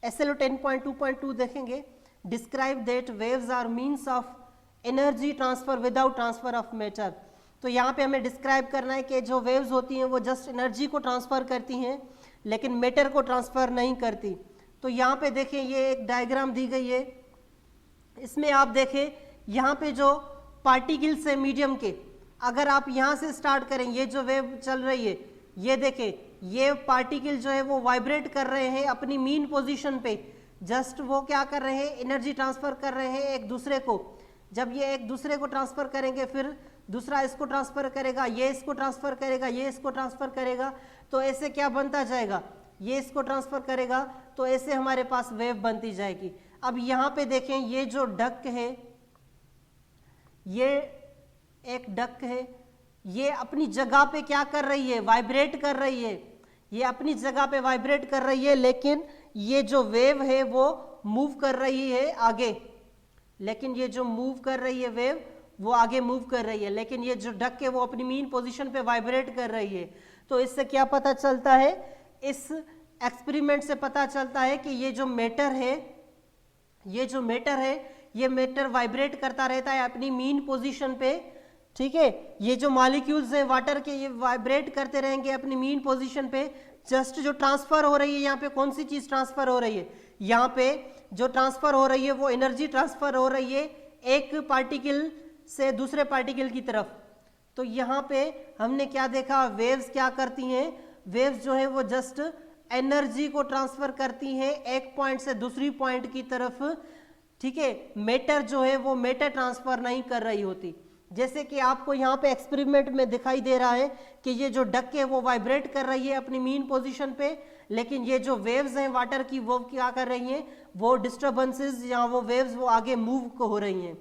SLO 10.2.2 देखेंगे, describe that waves are means of energy transfer without transfer of matter. तो यहाँ पे हमें डिस्क्राइब करना है कि जो वेव्स होती हैं वो जस्ट एनर्जी को ट्रांसफर करती हैं लेकिन मैटर को ट्रांसफर नहीं करती। तो यहाँ पे देखें ये एक डायग्राम दी गई है, इसमें आप देखें यहाँ पे जो पार्टिकल्स है मीडियम के, अगर आप यहाँ से स्टार्ट करें, ये जो वेव चल रही है ये देखें, ये पार्टिकल जो है वो वाइब्रेट कर रहे हैं अपनी मीन पोजीशन पे, जस्ट वो क्या कर रहे हैं, एनर्जी ट्रांसफर कर रहे हैं एक दूसरे को। जब ये एक दूसरे को ट्रांसफर करेंगे फिर दूसरा इसको ट्रांसफर करेगा, ये इसको ट्रांसफर करेगा, ये इसको ट्रांसफर करेगा, तो ऐसे क्या बनता जाएगा, ये इसको ट्रांसफर करेगा, तो ऐसे हमारे पास वेव बनती जाएगी। अब यहाँ पे देखें ये जो डक है, ये एक डक है, ये अपनी जगह पे क्या कर रही है, वाइब्रेट कर रही है, ये अपनी जगह पे वाइब्रेट कर रही है, लेकिन ये जो वेव है वो मूव कर रही है आगे, लेकिन ये जो मूव कर रही है वेव वो आगे मूव कर रही है, लेकिन ये जो डक है वो अपनी मीन पोजीशन पे वाइब्रेट कर रही है। तो इससे क्या पता चलता है, इस एक्सपेरिमेंट से पता चलता है कि ये जो मैटर है, ये जो मैटर है ये मैटर वाइब्रेट करता रहता है अपनी मीन पोजीशन पे, ठीक है। ये जो मॉलिक्यूल्स है वाटर के ये वाइब्रेट करते रहेंगे अपनी मीन पोजीशन पे। जस्ट जो ट्रांसफर हो रही है यहाँ पे, कौन सी चीज ट्रांसफर हो रही है, यहाँ पे जो ट्रांसफर हो रही है वो एनर्जी ट्रांसफर हो रही है एक पार्टिकल से दूसरे पार्टिकल की तरफ। तो यहाँ पे हमने क्या देखा, वेव्स क्या करती हैं, वेव्स जो है वो जस्ट एनर्जी को ट्रांसफर करती हैं एक पॉइंट से दूसरी पॉइंट की तरफ, ठीक है। मैटर जो है वो मैटर ट्रांसफर नहीं कर रही होती। जैसे कि आपको यहाँ पे एक्सपेरिमेंट में दिखाई दे रहा है कि ये जो डक है वो वाइब्रेट कर रही है अपनी मीन पोजीशन पे, लेकिन ये जो वेव्स हैं वाटर की वो क्या कर रही हैं, वो डिस्टर्बेंसेस या वो वेव्स वो आगे मूव हो रही हैं।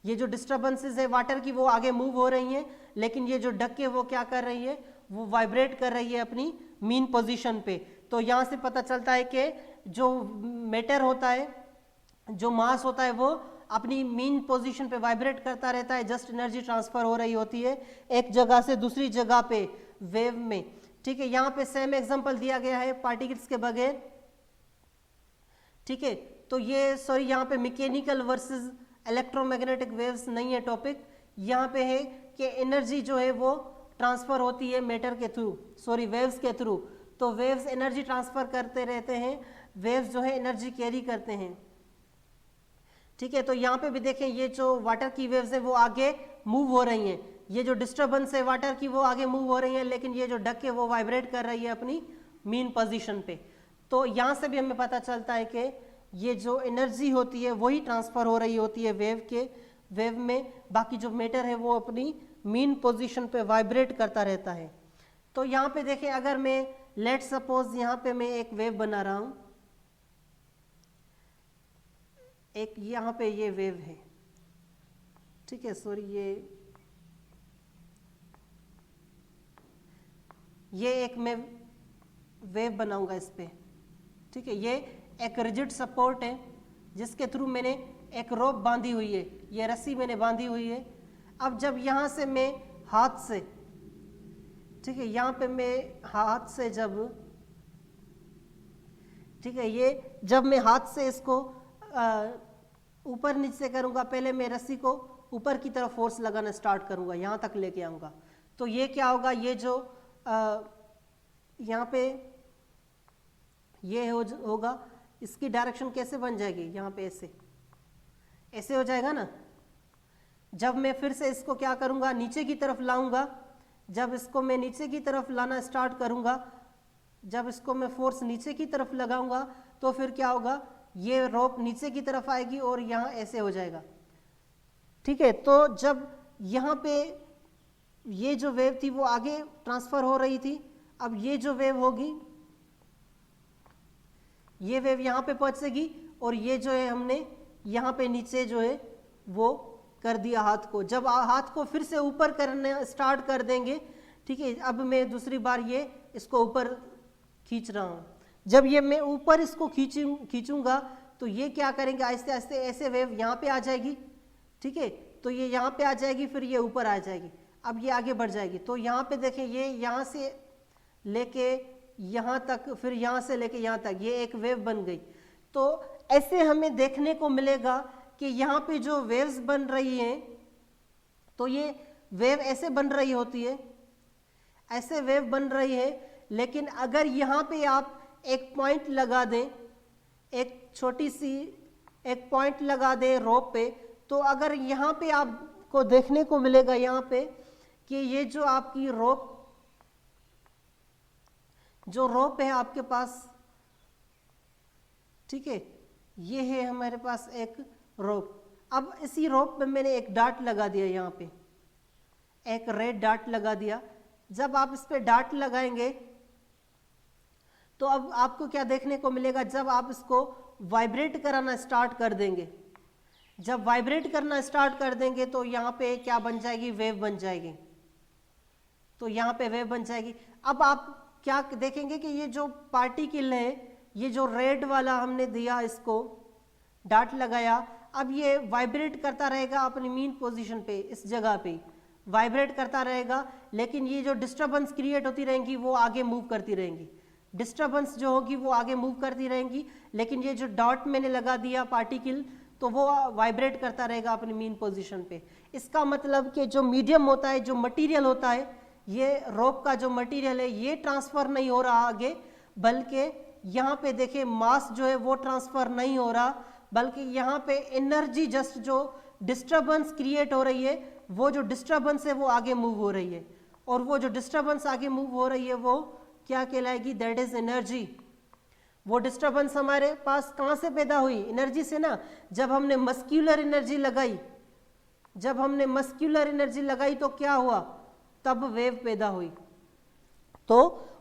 ये जो डिस्टर्बेंसेस है वाटर की वो आगे मूव हो रही हैं, लेकिन ये जो डक है वो क्या कर रही है, वो वाइब्रेट कर रही है अपनी मीन पोजीशन पे। तो यहाँ से पता चलता है कि जो मैटर होता है, जो मास होता है वो अपनी मीन पोजीशन पे वाइब्रेट करता रहता है, जस्ट एनर्जी ट्रांसफर हो रही होती है एक जगह से दूसरी जगह पे वेव में, ठीक है। यहाँ पे सेम एग्जांपल दिया गया है पार्टिकल्स के बगैर, ठीक है। तो ये सॉरी यहाँ पे मैकेनिकल वर्सेस इलेक्ट्रोमैग्नेटिक वेव्स नहीं है टॉपिक, यहाँ पे है कि एनर्जी जो है वो ट्रांसफर होती है मैटर के थ्रू, सॉरी वेव्स के थ्रू। तो वेव्स एनर्जी ट्रांसफर करते रहते हैं, वेव्स जो है एनर्जी कैरी करते हैं, ठीक है। तो यहाँ पे भी देखें ये जो वाटर की वेव्स है वो आगे मूव हो रही हैं, ये जो डिस्टर्बेंस है वाटर की वो आगे मूव हो रही है, लेकिन ये जो डक है वो वाइब्रेट कर रही है अपनी मीन पोजीशन पे। तो यहाँ से भी हमें पता चलता है कि ये जो एनर्जी होती है वही ट्रांसफर हो रही होती है वेव में, बाकी जो मैटर है वो अपनी मीन पोजीशन पे वाइब्रेट करता रहता है। तो यहाँ पे देखें, अगर मैं लेट सपोज यहाँ पे मैं एक वेव बना रहा हूँ, एक यहाँ पे ये वेव है, ठीक है, सॉरी ये एक मैं वेव बनाऊंगा इस पे, ठीक है। ये एक रिजिड सपोर्ट है जिसके थ्रू मैंने एक रोप बांधी हुई है, ये रस्सी मैंने बांधी हुई है। अब जब यहाँ से मैं हाथ से, ठीक है, यहाँ पे मैं हाथ से जब, ठीक है, ये जब मैं हाथ से इसको ऊपर नीचे करूंगा, पहले मैं रस्सी को ऊपर की तरफ फोर्स लगाना स्टार्ट करूंगा, यहाँ तक लेके आऊंगा, तो ये क्या होगा, ये जो यहाँ पे ये होगा, इसकी डायरेक्शन कैसे बन जाएगी, यहाँ पे ऐसे हो जाएगा ना। जब मैं फिर से इसको क्या करूंगा, नीचे की तरफ लाऊंगा, जब इसको मैं नीचे की तरफ लाना स्टार्ट करूंगा, जब इसको मैं फोर्स नीचे की तरफ लगाऊंगा, तो फिर क्या होगा, ये रोप नीचे की तरफ आएगी और यहाँ ऐसे हो जाएगा, ठीक है। तो जब यहाँ पे ये जो वेव थी वो आगे ट्रांसफर हो रही थी, अब ये जो वेव होगी, ये वेव यहाँ पे पहुंचेगी और ये जो है हमने यहाँ पे नीचे जो है वो कर दिया हाथ को। जब हाथ को फिर से ऊपर करने स्टार्ट कर देंगे, ठीक है, अब मैं दूसरी बार ये इसको ऊपर खींच रहा हूँ। जब ये मैं ऊपर इसको खींचूंगा तो ये क्या करेंगे, आहिस्ते आहिस्ते ऐसे वेव यहाँ पे आ जाएगी, ठीक है। तो ये यहाँ पे आ जाएगी, फिर ये ऊपर आ जाएगी, अब ये आगे बढ़ जाएगी। तो यहाँ पे देखें, ये यहाँ से लेके यहाँ तक, फिर यहाँ से लेके यहाँ तक, ये एक वेव बन गई। तो ऐसे हमें देखने को मिलेगा कि यहाँ पे जो वेव्स बन रही हैं, तो ये वेव ऐसे बन रही होती है, ऐसे वेव बन रही है। लेकिन अगर यहाँ पे आप एक पॉइंट लगा दें, एक छोटी सी एक पॉइंट लगा दें रोप पे, तो अगर यहाँ पे आपको देखने को मिलेगा यहाँ पे कि ये जो आपकी रोप है आपके पास, ठीक है, ये है हमारे पास एक रोप। अब इसी रोप पे मैंने एक डाट लगा दिया, यहाँ पे एक रेड डाट लगा दिया। जब आप इस पे डाट लगाएंगे तो अब आपको क्या देखने को मिलेगा, जब आप इसको वाइब्रेट कराना स्टार्ट कर देंगे, जब वाइब्रेट करना स्टार्ट कर देंगे तो यहाँ पे क्या बन जाएगी, वेव बन जाएगी। तो यहाँ पे वेव बन जाएगी। अब आप क्या देखेंगे कि ये जो पार्टिकल है, ये जो रेड वाला हमने दिया, इसको डाट लगाया, अब ये वाइब्रेट करता रहेगा अपनी मीन पोजीशन पे, इस जगह पे वाइब्रेट करता रहेगा। लेकिन ये जो डिस्टर्बेंस क्रिएट होती रहेंगी वो आगे मूव करती रहेंगी, डिस्टर्बेंस जो होगी वो आगे मूव करती रहेंगी। लेकिन ये जो डॉट मैंने लगा दिया पार्टिकल, तो वो वाइब्रेट करता रहेगा अपनी मीन पोजीशन पे। इसका मतलब कि जो मीडियम होता है, जो मटेरियल होता है, ये रोप का जो मटेरियल है, ये ट्रांसफर नहीं हो रहा आगे, बल्कि यहाँ पे देखिए मास जो है वो ट्रांसफर नहीं हो रहा, बल्कि यहाँ पे एनर्जी जस्ट जो डिस्टर्बेंस क्रिएट हो रही है, वो जो डिस्टर्बेंस है वो आगे मूव हो रही है। और वो जो डिस्टर्बेंस आगे मूव हो रही है वो क्या कहलाएगी, दैट इज एनर्जी। वो डिस्टर्बेंस हमारे पास कहाँ से पैदा हुई, एनर्जी से ना। जब हमने मस्क्यूलर एनर्जी लगाई, जब हमने मस्क्यूलर एनर्जी लगाई तो क्या हुआ, तब वेव पैदा हुई। तो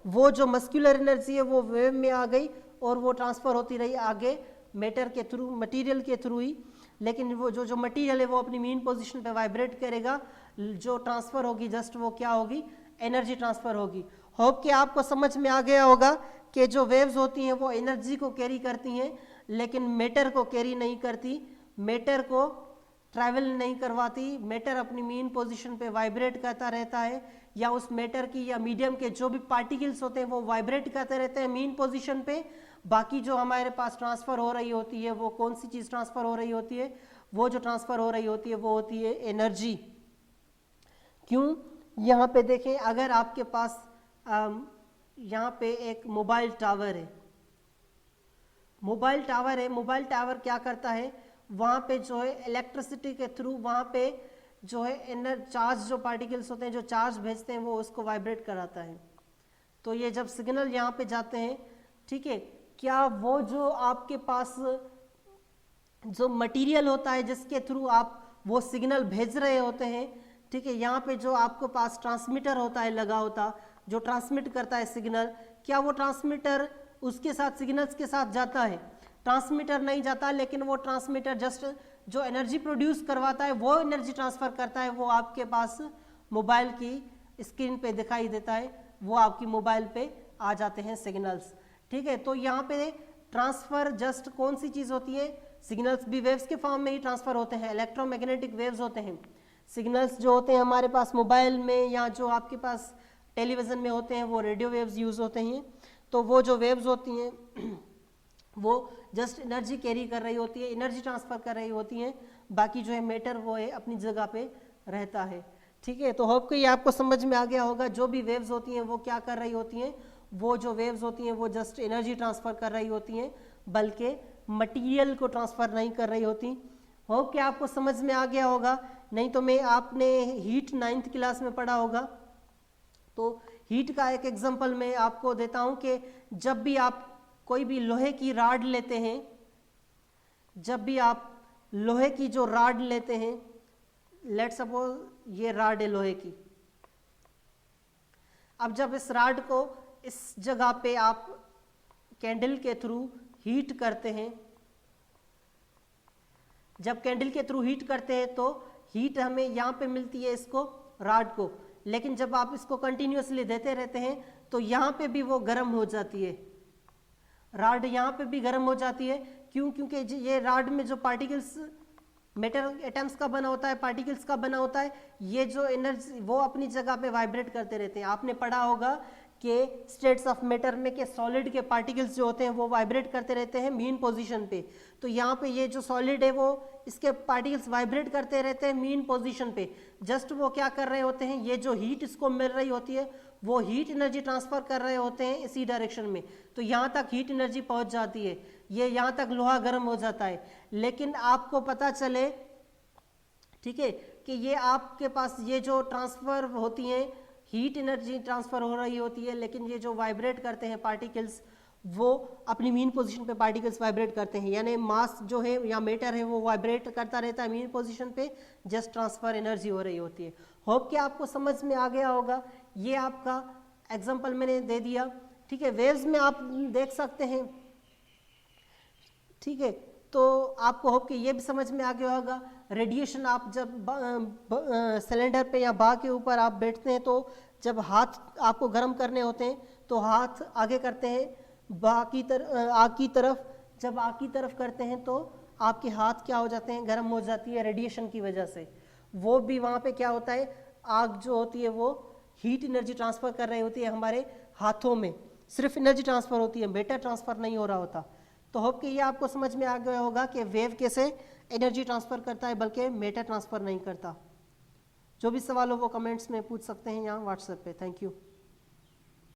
वो जो मस्क्यूलर एनर्जी है वो वेव में आ गई और वो ट्रांसफर होती रही आगे मैटर के थ्रू, मटेरियल के थ्रू ही। लेकिन वो जो मटेरियल है वो अपनी मीन पोजीशन पे वाइब्रेट करेगा, जो ट्रांसफर होगी जस्ट वो क्या होगी, एनर्जी ट्रांसफर होगी। होप कि आपको समझ में आ गया होगा कि जो वेव्स होती हैं वो एनर्जी को कैरी करती हैं, लेकिन मैटर को कैरी नहीं करती, मैटर को ट्रैवल नहीं करवाती। मैटर अपनी मीन पोजीशन पे वाइब्रेट करता रहता है, या उस मैटर की या मीडियम के जो भी पार्टिकल्स होते हैं वो वाइब्रेट करते रहते हैं मीन पोजीशन पे। बाकी जो हमारे पास ट्रांसफ़र हो रही होती है, वो कौन सी चीज़ ट्रांसफ़र हो रही होती है, वो जो ट्रांसफ़र हो रही होती है वो होती है एनर्जी। क्यों, यहाँ पे देखें, अगर आपके पास यहाँ पे एक मोबाइल टावर है, मोबाइल टावर क्या करता है, वहाँ पे जो है इलेक्ट्रिसिटी के थ्रू वहाँ पे जो है चार्ज, जो पार्टिकल्स होते हैं जो चार्ज भेजते हैं वो उसको वाइब्रेट कराता है। तो ये जब सिग्नल यहाँ पे जाते हैं, ठीक है, क्या वो जो आपके पास जो मटेरियल होता है जिसके थ्रू आप वो सिग्नल भेज रहे होते हैं, ठीक है, यहाँ पे जो आपके पास ट्रांसमीटर होता है लगा होता, जो ट्रांसमिट करता है सिग्नल, क्या वो ट्रांसमीटर उसके साथ सिग्नल्स के साथ जाता है, ट्रांसमीटर नहीं जाता। लेकिन वो ट्रांसमीटर जस्ट जो एनर्जी प्रोड्यूस करवाता है वो एनर्जी ट्रांसफ़र करता है, वो आपके पास मोबाइल की स्क्रीन पे दिखाई देता है, वो आपकी मोबाइल पे आ जाते हैं सिग्नल्स, ठीक है। तो यहाँ पे ट्रांसफ़र जस्ट कौन सी चीज़ होती है, सिग्नल्स भी वेव्स के फॉर्म में ही ट्रांसफ़र होते हैं, इलेक्ट्रोमैग्नेटिक वेव्स होते हैं। सिग्नल्स जो होते हैं हमारे पास मोबाइल में या जो आपके पास टेलीविज़न में होते हैं वो रेडियो वेव्स यूज़ होते हैं। तो वो जो वेव्स होती हैं वो जस्ट एनर्जी कैरी कर रही होती है, एनर्जी ट्रांसफ़र कर रही होती हैं, बाकी जो है मैटर वो है अपनी जगह पे रहता है, ठीक है। तो होप कि ये आपको समझ में आ गया होगा, जो भी वेव्स होती हैं वो क्या कर रही होती हैं, वो जो वेव्स होती हैं वो जस्ट एनर्जी ट्रांसफ़र कर रही होती हैं, बल्कि मटीरियल को ट्रांसफ़र नहीं कर रही होती। होप कि आपको समझ में आ गया होगा, नहीं तो मैं आपने हीट 9th क्लास में पढ़ा होगा। तो हीट का एक एग्जांपल मैं आपको देता हूँ कि जब भी आप कोई भी लोहे की राड लेते हैं, जब भी आप लोहे की जो राड लेते हैं, लेट सपोज ये राड है लोहे की, अब जब इस राड को इस जगह पे आप कैंडल के थ्रू हीट करते हैं, जब कैंडल के थ्रू हीट करते हैं तो हीट हमें यहाँ पे मिलती है इसको राड को, लेकिन जब आप इसको कंटिन्यूसली देते रहते हैं तो यहाँ पे भी वो गर्म हो जाती है, राड यहाँ पे भी गर्म हो जाती है। क्यों, क्योंकि ये राड में जो पार्टिकल्स मेटल एटम्स का बना होता है, पार्टिकल्स का बना होता है, ये जो एनर्जी वो अपनी जगह पे वाइब्रेट करते रहते हैं। आपने पढ़ा होगा के स्टेट्स ऑफ मैटर में के सॉलिड के पार्टिकल्स जो होते हैं वो वाइब्रेट करते रहते हैं मीन पोजीशन पे। तो यहाँ पे ये जो सॉलिड है वो इसके पार्टिकल्स वाइब्रेट करते रहते हैं मीन पोजीशन पे। जस्ट वो क्या कर रहे होते हैं, ये जो हीट इसको मिल रही होती है वो हीट एनर्जी ट्रांसफर कर रहे होते हैं इसी डायरेक्शन में। तो यहाँ तक हीट एनर्जी पहुँच जाती है, ये यहाँ तक लोहा गर्म हो जाता है। लेकिन आपको पता चले, ठीक है, कि ये आपके पास ये जो ट्रांसफर होती हैं हीट एनर्जी ट्रांसफर हो रही होती है, लेकिन ये जो वाइब्रेट करते हैं पार्टिकल्स वो अपनी मीन पोजीशन पे पार्टिकल्स वाइब्रेट करते हैं, यानी मास जो है या मैटर है वो वाइब्रेट करता रहता है मीन पोजीशन पे, जस्ट ट्रांसफर एनर्जी हो रही होती है। होप कि आपको समझ में आ गया होगा। ये आपका एग्जांपल मैंने दे दिया, ठीक है। वेव्स में आप देख सकते हैं, ठीक है, तो आपको होप कि ये भी समझ में आ गया होगा। रेडिएशन, आप जब सिलेंडर पे या बा के ऊपर आप बैठते हैं तो जब हाथ आपको गर्म करने होते हैं तो हाथ आगे करते हैं आग की तरफ। जब आग की तरफ करते हैं तो आपके हाथ क्या हो जाते हैं, गर्म हो जाती है रेडिएशन की वजह से। वो भी वहाँ पे क्या होता है, आग जो होती है वो हीट एनर्जी ट्रांसफ़र कर रही होती है हमारे हाथों में, सिर्फ एनर्जी ट्रांसफ़र होती है, मैटर ट्रांसफ़र नहीं हो रहा होता। तो होप कि ये आपको समझ में आ गया होगा कि वेव कैसे एनर्जी ट्रांसफ़र करता है बल्कि मैटर ट्रांसफ़र नहीं करता। जो भी सवाल हो वो कमेंट्स में पूछ सकते हैं यहाँ व्हाट्सएप पे। Thank you.